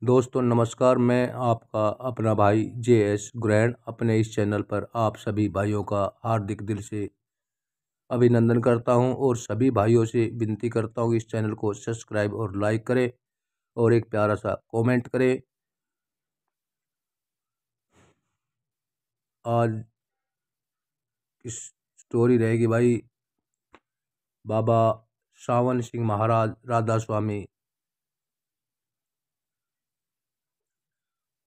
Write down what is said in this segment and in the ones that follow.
दोस्तों नमस्कार। मैं आपका अपना भाई JS ग्रैंड अपने इस चैनल पर आप सभी भाइयों का हार्दिक दिल से अभिनंदन करता हूं और सभी भाइयों से विनती करता हूं कि इस चैनल को सब्सक्राइब और लाइक करें और एक प्यारा सा कमेंट करें। आज की स्टोरी रहेगी भाई बाबा सावन सिंह महाराज राधा स्वामी।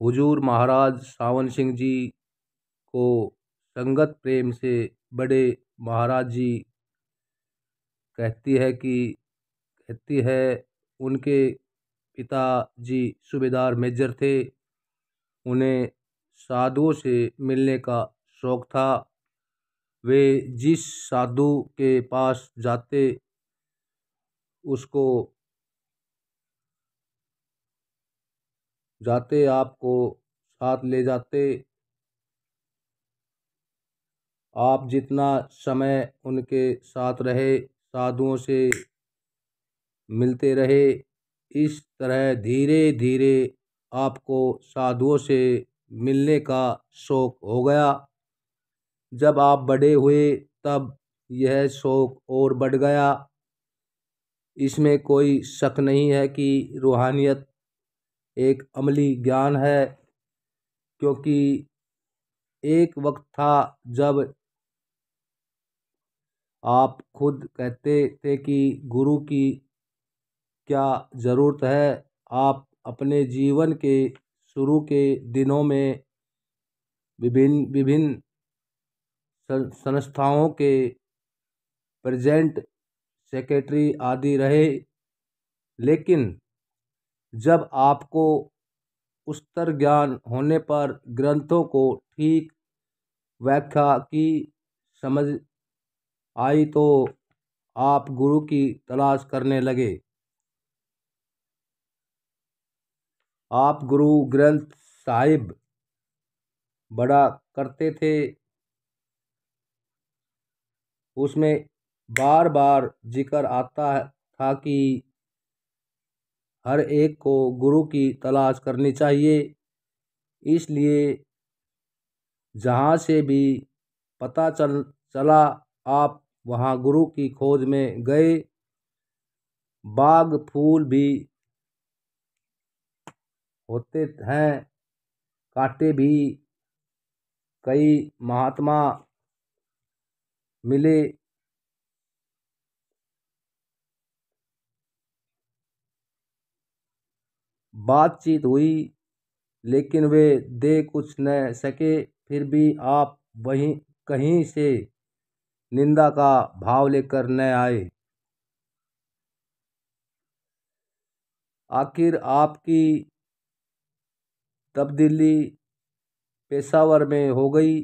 हुजूर महाराज सावन सिंह जी को संगत प्रेम से बड़े महाराज जी कहती है उनके पिताजी सूबेदार मेजर थे। उन्हें साधुओं से मिलने का शौक था। वे जिस साधु के पास उसको जाते आपको साथ ले जाते। आप जितना समय उनके साथ रहे, साधुओं से मिलते रहे, इस तरह धीरे धीरे आपको साधुओं से मिलने का शौक हो गया। जब आप बड़े हुए तब यह शौक और बढ़ गया। इसमें कोई शक नहीं है कि रूहानियत एक अमली ज्ञान है, क्योंकि एक वक्त था जब आप खुद कहते थे कि गुरु की क्या ज़रूरत है। आप अपने जीवन के शुरू के दिनों में विभिन्न विभिन्न संस्थाओं के प्रेजेंट सेक्रेटरी आदि रहे, लेकिन जब आपको उच्चतर ज्ञान होने पर ग्रंथों को ठीक व्याख्या की समझ आई तो आप गुरु की तलाश करने लगे। आप गुरु ग्रंथ साहिब बड़ा करते थे, उसमें बार बार जिक्र आता था कि हर एक को गुरु की तलाश करनी चाहिए। इसलिए जहाँ से भी पता चला आप वहाँ गुरु की खोज में गए। बाग फूल भी होते हैं, कांटे भी। कई महात्मा मिले, बातचीत हुई, लेकिन वे दे कुछ न सके। फिर भी आप वहीं कहीं से निंदा का भाव लेकर न आए। आखिर आपकी तब्दीली पेशावर में हो गई।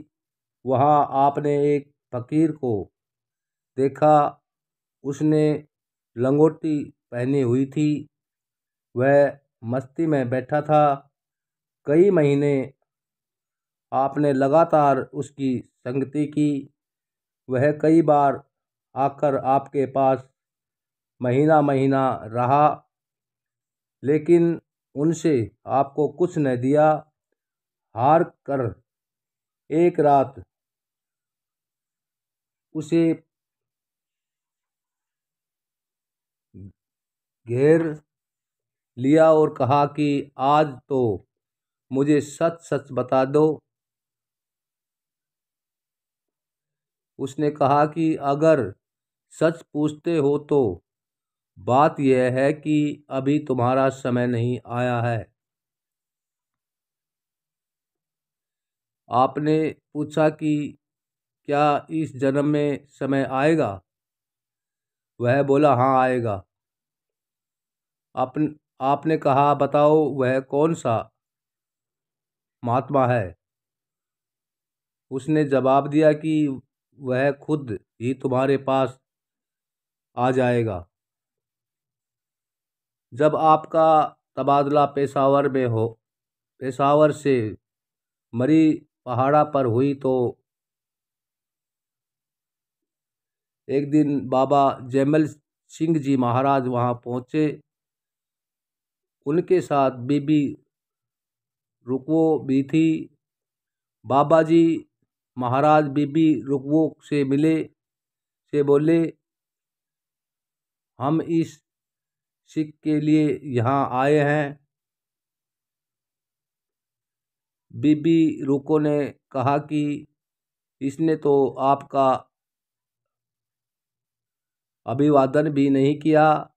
वहाँ आपने एक फकीर को देखा। उसने लंगोटी पहनी हुई थी। वह मस्ती में बैठा था। कई महीने आपने लगातार उसकी संगति की। वह कई बार आकर आपके पास महीना महीना रहा, लेकिन उनसे आपको कुछ न दिया। हार कर एक रात उसे घेर लिया और कहा कि आज तो मुझे सच सच बता दो। उसने कहा कि अगर सच पूछते हो तो बात यह है कि अभी तुम्हारा समय नहीं आया है। आपने पूछा कि क्या इस जन्म में समय आएगा? वह बोला हाँ आएगा। आपने कहा बताओ वह कौन सा महात्मा है? उसने जवाब दिया कि वह खुद ही तुम्हारे पास आ जाएगा जब आपका तबादला पेशावर से मरी पहाड़ा पर हुई। तो एक दिन बाबा जैमल सिंह जी महाराज वहाँ पहुँचे। उनके साथ बीबी रुकवो भी थी। बाबा जी महाराज बीबी रुकवो से मिले, से बोले, हम इस सिख के लिए यहाँ आए हैं। बीबी रुको ने कहा कि इसने तो आपका अभिवादन भी नहीं किया।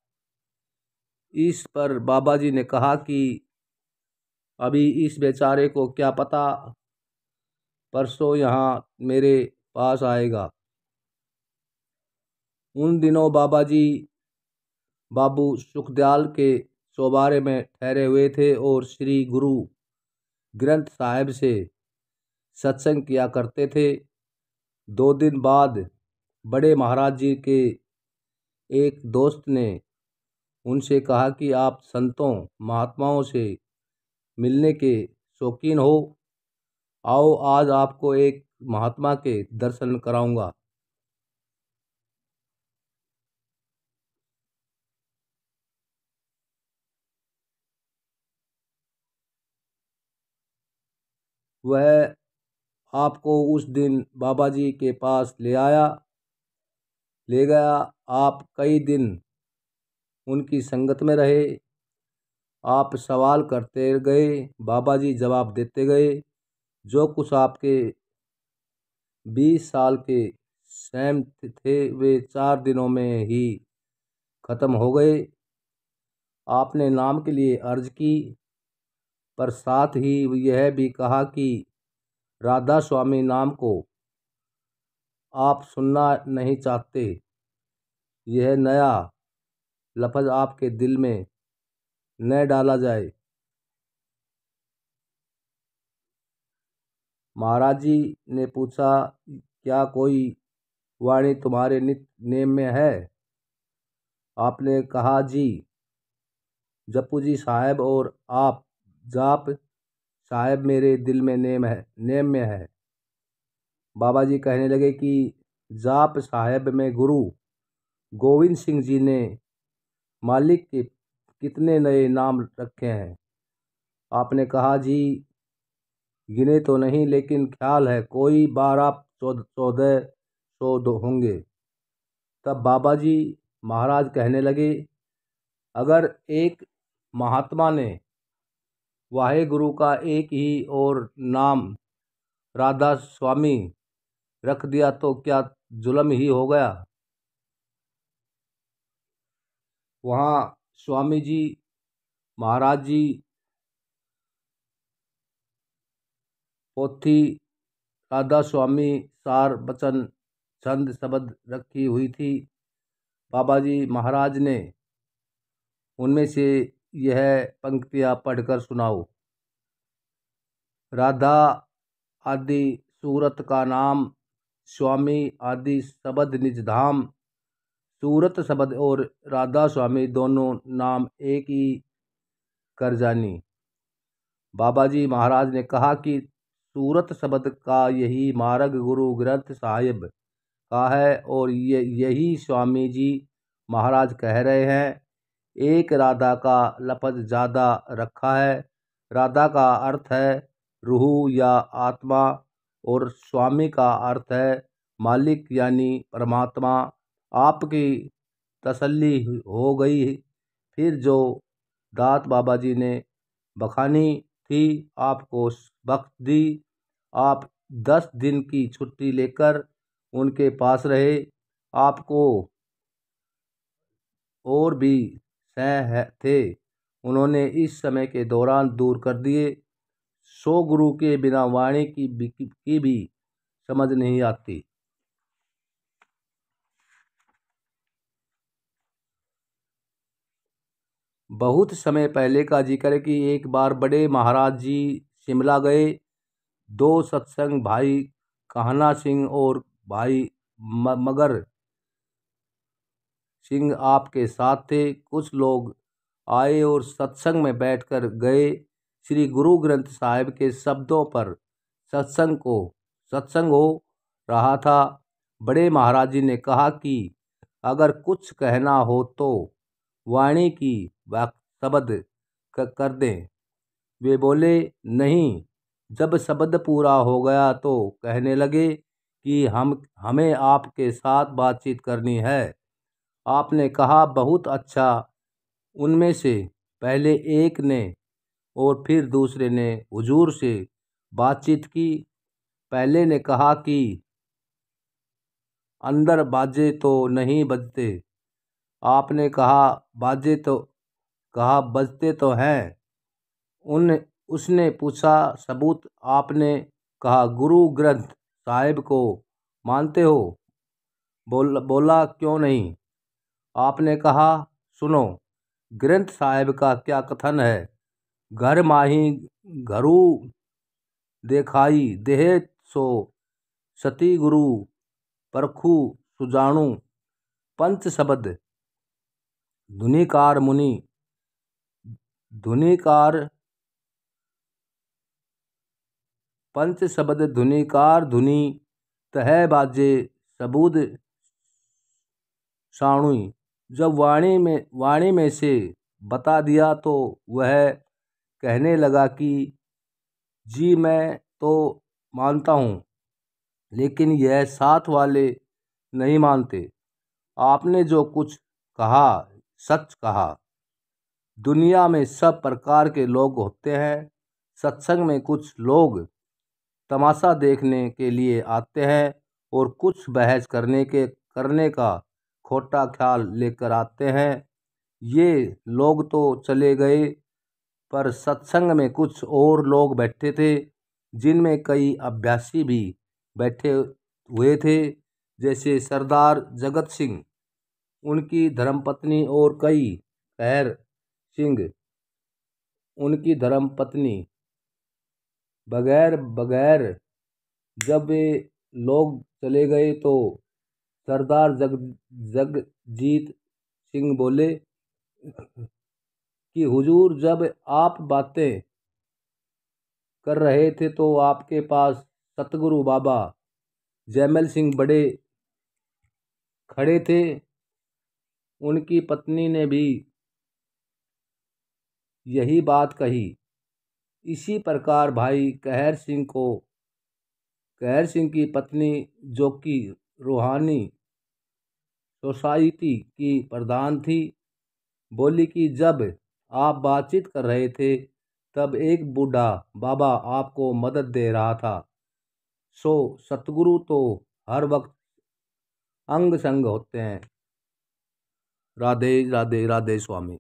इस पर बाबा जी ने कहा कि अभी इस बेचारे को क्या पता परसों यहाँ मेरे पास आएगा। उन दिनों बाबा जी बाबू सुखदयाल के चौबारे में ठहरे हुए थे और श्री गुरु ग्रंथ साहिब से सत्संग किया करते थे। 2 दिन बाद बड़े महाराज जी के एक दोस्त ने उनसे कहा कि आप संतों महात्माओं से मिलने के शौकीन हो, आओ आज आपको एक महात्मा के दर्शन कराऊंगा। वह आपको उस दिन बाबा जी के पास ले गया। आप कई दिन उनकी संगत में रहे। आप सवाल करते गए, बाबा जी जवाब देते गए। जो कुछ आपके 20 साल के स्वयं थे वे 4 दिनों में ही खत्म हो गए। आपने नाम के लिए अर्ज की, पर साथ ही यह भी कहा कि राधा स्वामी नाम को आप सुनना नहीं चाहते। यह नया लफ्ज़ आपके दिल में न डाला जाए। महाराज जी ने पूछा, क्या कोई वाणी तुम्हारे नित्य नेम में है? आपने कहा, जी, जप्पू जी साहब और आप जाप साहब मेरे दिल में नेम में है। बाबा जी कहने लगे कि जाप साहब में गुरु गोविंद सिंह जी ने मालिक के कितने नए नाम रखे हैं? आपने कहा, जी, गिने तो नहीं, लेकिन ख्याल है कोई 12-14 होंगे। तब बाबा जी महाराज कहने लगे, अगर एक महात्मा ने वाहे गुरु का एक ही और नाम राधा स्वामी रख दिया तो क्या जुल्म ही हो गया? वहाँ स्वामी जी महाराज जी पोथी राधा स्वामी सार बचन छंद शब्द रखी हुई थी। बाबा जी महाराज ने उनमें से यह पंक्तियाँ पढ़कर सुनाओ। राधा आदि सूरत का नाम, स्वामी आदि शब्द निज धाम। सूरत शब्द और राधा स्वामी दोनों नाम एक ही कर जानी। बाबा जी महाराज ने कहा कि सूरत शब्द का यही मार्ग गुरु ग्रंथ साहिब का है और यही स्वामी जी महाराज कह रहे हैं। एक राधा का लफ्ज़ ज़्यादा रखा है। राधा का अर्थ है रूह या आत्मा और स्वामी का अर्थ है मालिक यानी परमात्मा। आपकी तसल्ली हो गई। फिर जो दात बाबा जी ने बखानी थी आपको बख्श दी। आप 10 दिन की छुट्टी लेकर उनके पास रहे। आपको और भी सह थे, उन्होंने इस समय के दौरान दूर कर दिए। सो गुरु के बिना वाणी की भी समझ नहीं आती। बहुत समय पहले का जिक्र है कि एक बार बड़े महाराज जी शिमला गए। 2 सत्संग भाई कान्हा सिंह और भाई मगर सिंह आपके साथ थे। कुछ लोग आए और सत्संग में बैठकर गए। श्री गुरु ग्रंथ साहिब के शब्दों पर सत्संग हो रहा था। बड़े महाराज जी ने कहा कि अगर कुछ कहना हो तो वाणी की शब्द कर दें। वे बोले, नहीं। जब शब्द पूरा हो गया तो कहने लगे कि हमें आपके साथ बातचीत करनी है। आपने कहा, बहुत अच्छा। उनमें से पहले एक ने और फिर दूसरे ने हुजूर से बातचीत की। पहले ने कहा कि अंदर बाजे तो नहीं बजते। आपने कहा, बजते तो हैं। उन उसने पूछा, सबूत? आपने कहा, गुरु ग्रंथ साहिब को मानते हो? बोला, क्यों नहीं? आपने कहा, सुनो, ग्रंथ साहिब का क्या कथन है। घर माही घरू देखाई देह सो सती गुरु परखू सुजाणु। पंच शब्द धुनिकार मुनि धुनिकार पंच शब्द धुनिकार धुनि तह बाजे सबूद साणुई। जब वाणी में से बता दिया तो वह कहने लगा कि जी मैं तो मानता हूँ, लेकिन यह साथ वाले नहीं मानते। आपने जो कुछ कहा सच कहा। दुनिया में सब प्रकार के लोग होते हैं। सत्संग में कुछ लोग तमाशा देखने के लिए आते हैं और कुछ बहस करने का खोटा ख्याल लेकर आते हैं। ये लोग तो चले गए, पर सत्संग में कुछ और लोग बैठे थे, जिनमें कई अभ्यासी भी बैठे हुए थे, जैसे सरदार जगत सिंह, उनकी धर्मपत्नी और कई कहर सिंह, उनकी धर्मपत्नी बगैर। जब वे लोग चले गए तो सरदार जगजीत सिंह बोले कि हुजूर, जब आप बातें कर रहे थे तो आपके पास सतगुरु बाबा जैमल सिंह बड़े खड़े थे। उनकी पत्नी ने भी यही बात कही। इसी प्रकार भाई कहर सिंह की पत्नी, जो कि रूहानी सोसाइटी की प्रधान थी, बोली कि जब आप बातचीत कर रहे थे तब एक बूढ़ा बाबा आपको मदद दे रहा था। सो सतगुरु तो हर वक्त अंग संग होते हैं। राधे राधे राधे स्वामी।